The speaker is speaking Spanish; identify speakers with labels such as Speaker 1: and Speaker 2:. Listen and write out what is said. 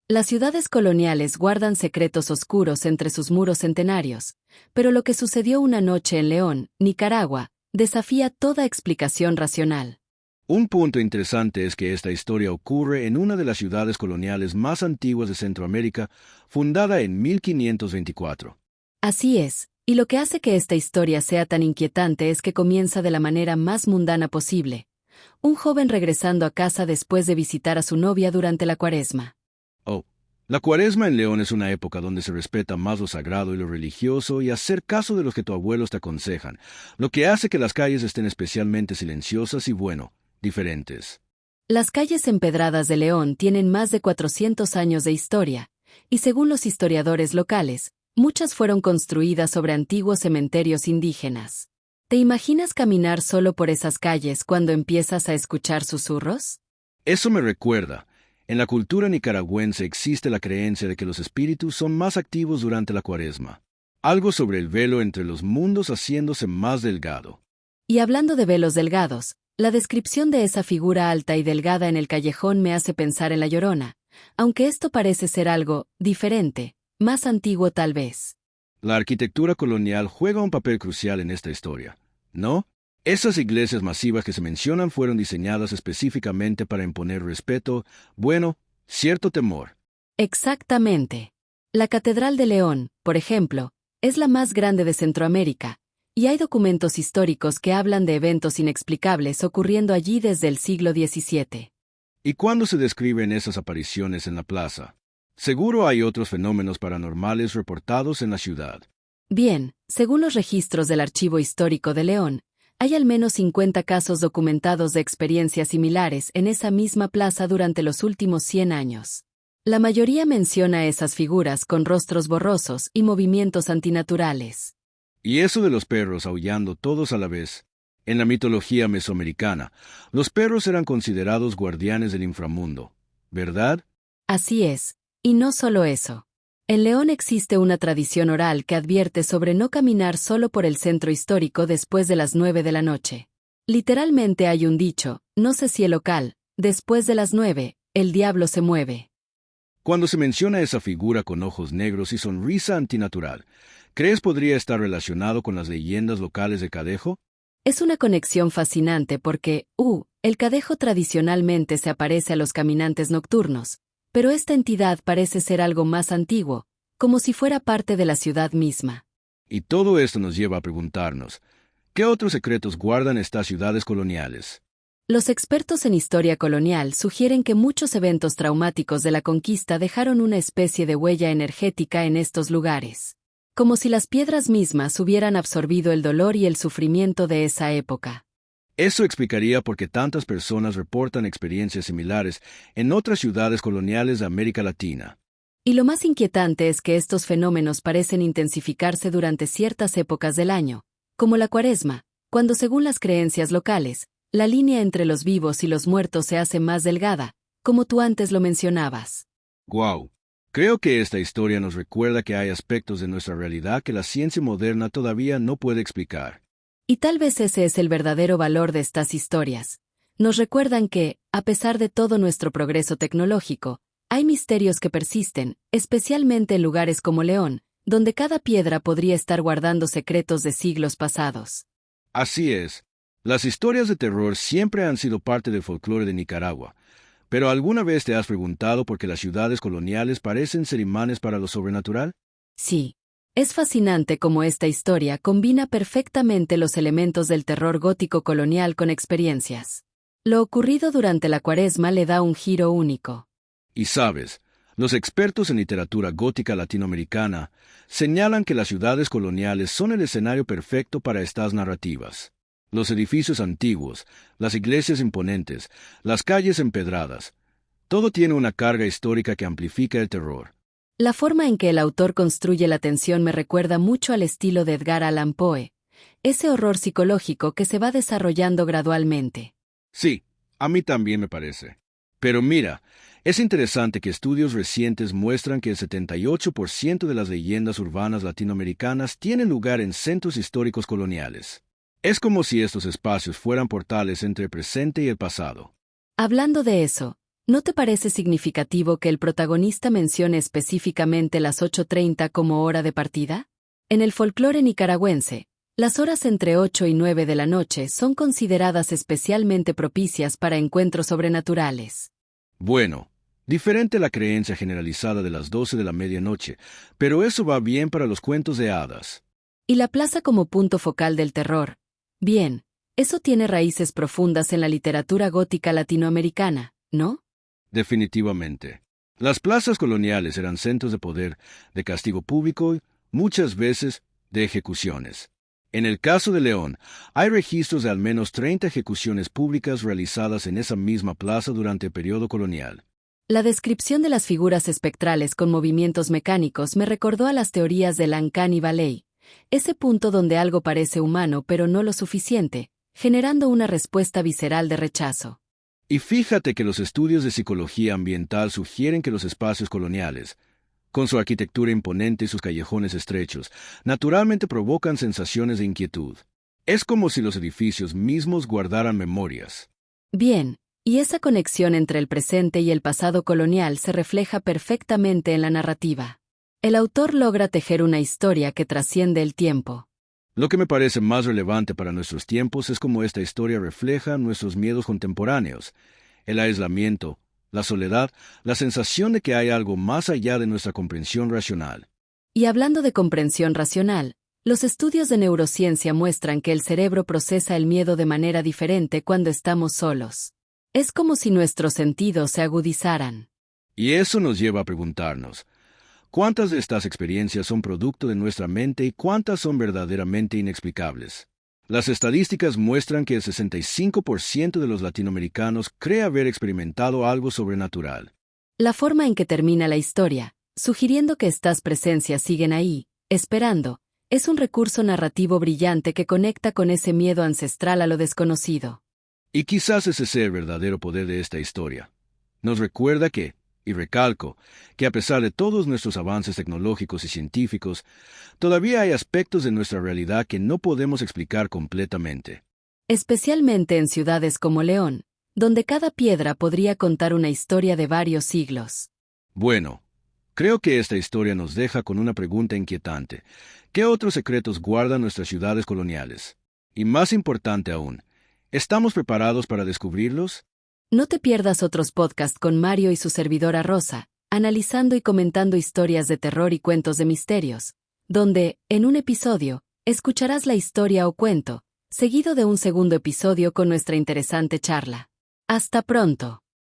Speaker 1: Las ciudades coloniales guardan secretos oscuros entre sus muros centenarios, pero lo que sucedió una noche en León, Nicaragua, desafía toda explicación racional.
Speaker 2: Un punto interesante es que esta historia ocurre en una de las ciudades coloniales más antiguas de Centroamérica, fundada en 1524.
Speaker 1: Así es, y lo que hace que esta historia sea tan inquietante es que comienza de la manera más mundana posible. Un joven regresando a casa después de visitar a su novia durante la Cuaresma.
Speaker 2: Oh, la Cuaresma en León es una época donde se respeta más lo sagrado y lo religioso y hacer caso de los que tus abuelos te aconsejan, lo que hace que las calles estén especialmente silenciosas y, bueno, diferentes.
Speaker 1: Las calles empedradas de León tienen más de 400 años de historia, y según los historiadores locales, muchas fueron construidas sobre antiguos cementerios indígenas. ¿Te imaginas caminar solo por esas calles cuando empiezas a escuchar susurros?
Speaker 2: Eso me recuerda. En la cultura nicaragüense existe la creencia de que los espíritus son más activos durante la Cuaresma. Algo sobre el velo entre los mundos haciéndose más delgado.
Speaker 1: Y hablando de velos delgados, la descripción de esa figura alta y delgada en el callejón me hace pensar en La Llorona, aunque esto parece ser algo diferente, más antiguo tal vez.
Speaker 2: La arquitectura colonial juega un papel crucial en esta historia, ¿no? Esas iglesias masivas que se mencionan fueron diseñadas específicamente para imponer respeto, bueno, cierto temor.
Speaker 1: Exactamente. La Catedral de León, por ejemplo, es la más grande de Centroamérica, y hay documentos históricos que hablan de eventos inexplicables ocurriendo allí desde el siglo XVII.
Speaker 2: ¿Y cuándo se describen esas apariciones en la plaza? Seguro hay otros fenómenos paranormales reportados en la ciudad.
Speaker 1: Bien, según los registros del Archivo Histórico de León, hay al menos 50 casos documentados de experiencias similares en esa misma plaza durante los últimos 100 años. La mayoría menciona esas figuras con rostros borrosos y movimientos antinaturales.
Speaker 2: Y eso de los perros aullando todos a la vez. En la mitología mesoamericana, los perros eran considerados guardianes del inframundo, ¿verdad?
Speaker 1: Así es, y no solo eso. En León existe una tradición oral que advierte sobre no caminar solo por el centro histórico después de las 9 de la noche. Literalmente hay un dicho, no sé si el local, después de las 9, el diablo se mueve.
Speaker 2: Cuando se menciona esa figura con ojos negros y sonrisa antinatural, ¿crees podría estar relacionado con las leyendas locales de Cadejo?
Speaker 1: Es una conexión fascinante porque, el cadejo tradicionalmente se aparece a los caminantes nocturnos, pero esta entidad parece ser algo más antiguo, como si fuera parte de la ciudad misma.
Speaker 2: Y todo esto nos lleva a preguntarnos, ¿qué otros secretos guardan estas ciudades coloniales?
Speaker 1: Los expertos en historia colonial sugieren que muchos eventos traumáticos de la conquista dejaron una especie de huella energética en estos lugares, como si las piedras mismas hubieran absorbido el dolor y el sufrimiento de esa época.
Speaker 2: Eso explicaría por qué tantas personas reportan experiencias similares en otras ciudades coloniales de América Latina.
Speaker 1: Y lo más inquietante es que estos fenómenos parecen intensificarse durante ciertas épocas del año, como la Cuaresma, cuando según las creencias locales, la línea entre los vivos y los muertos se hace más delgada, como tú antes lo mencionabas.
Speaker 2: ¡Guau! Creo que esta historia nos recuerda que hay aspectos de nuestra realidad que la ciencia moderna todavía no puede explicar.
Speaker 1: Y tal vez ese es el verdadero valor de estas historias. Nos recuerdan que, a pesar de todo nuestro progreso tecnológico, hay misterios que persisten, especialmente en lugares como León, donde cada piedra podría estar guardando secretos de siglos pasados.
Speaker 2: Así es. Las historias de terror siempre han sido parte del folclore de Nicaragua. ¿Pero alguna vez te has preguntado por qué las ciudades coloniales parecen ser imanes para lo sobrenatural?
Speaker 1: Sí. Es fascinante cómo esta historia combina perfectamente los elementos del terror gótico colonial con experiencias. Lo ocurrido durante la Cuaresma le da un giro único.
Speaker 2: Y sabes, los expertos en literatura gótica latinoamericana señalan que las ciudades coloniales son el escenario perfecto para estas narrativas. Los edificios antiguos, las iglesias imponentes, las calles empedradas, todo tiene una carga histórica que amplifica el terror.
Speaker 1: La forma en que el autor construye la tensión me recuerda mucho al estilo de Edgar Allan Poe, ese horror psicológico que se va desarrollando gradualmente.
Speaker 2: Sí, a mí también me parece. Pero mira, es interesante que estudios recientes muestran que el 78% de las leyendas urbanas latinoamericanas tienen lugar en centros históricos coloniales. Es como si estos espacios fueran portales entre el presente y el pasado.
Speaker 1: Hablando de eso, ¿No te parece significativo que el protagonista mencione específicamente las 8:30 como hora de partida? En el folclore nicaragüense, las horas entre 8 y 9 de la noche son consideradas especialmente propicias para encuentros sobrenaturales.
Speaker 2: Bueno, diferente la creencia generalizada de las 12 de la medianoche, pero eso va bien para los cuentos de hadas.
Speaker 1: Y la plaza como punto focal del terror. Bien, eso tiene raíces profundas en la literatura gótica latinoamericana, ¿no?
Speaker 2: Definitivamente. Las plazas coloniales eran centros de poder, de castigo público y, muchas veces, de ejecuciones. En el caso de León, hay registros de al menos 30 ejecuciones públicas realizadas en esa misma plaza durante el periodo colonial.
Speaker 1: La descripción de las figuras espectrales con movimientos mecánicos me recordó a las teorías del Uncanny Valley, ese punto donde algo parece humano pero no lo suficiente, generando una respuesta visceral de rechazo.
Speaker 2: Y fíjate que los estudios de psicología ambiental sugieren que los espacios coloniales, con su arquitectura imponente y sus callejones estrechos, naturalmente provocan sensaciones de inquietud. Es como si los edificios mismos guardaran memorias.
Speaker 1: Bien, y esa conexión entre el presente y el pasado colonial se refleja perfectamente en la narrativa. El autor logra tejer una historia que trasciende el tiempo.
Speaker 2: Lo que me parece más relevante para nuestros tiempos es cómo esta historia refleja nuestros miedos contemporáneos, el aislamiento, la soledad, la sensación de que hay algo más allá de nuestra comprensión racional.
Speaker 1: Y hablando de comprensión racional, los estudios de neurociencia muestran que el cerebro procesa el miedo de manera diferente cuando estamos solos. Es como si nuestros sentidos se agudizaran.
Speaker 2: Y eso nos lleva a preguntarnos, ¿cuántas de estas experiencias son producto de nuestra mente y cuántas son verdaderamente inexplicables? Las estadísticas muestran que el 65% de los latinoamericanos cree haber experimentado algo sobrenatural.
Speaker 1: La forma en que termina la historia, sugiriendo que estas presencias siguen ahí, esperando, es un recurso narrativo brillante que conecta con ese miedo ancestral a lo desconocido.
Speaker 2: Y quizás ese sea el verdadero poder de esta historia. Nos recuerda que, y recalco, que a pesar de todos nuestros avances tecnológicos y científicos, todavía hay aspectos de nuestra realidad que no podemos explicar completamente.
Speaker 1: Especialmente en ciudades como León, donde cada piedra podría contar una historia de varios siglos.
Speaker 2: Bueno, creo que esta historia nos deja con una pregunta inquietante. ¿Qué otros secretos guardan nuestras ciudades coloniales? Y más importante aún, ¿estamos preparados para descubrirlos?
Speaker 1: No te pierdas otros podcasts con Mario y su servidora Rosa, analizando y comentando historias de terror y cuentos de misterios, donde, en un episodio, escucharás la historia o cuento, seguido de un segundo episodio con nuestra interesante charla. Hasta pronto.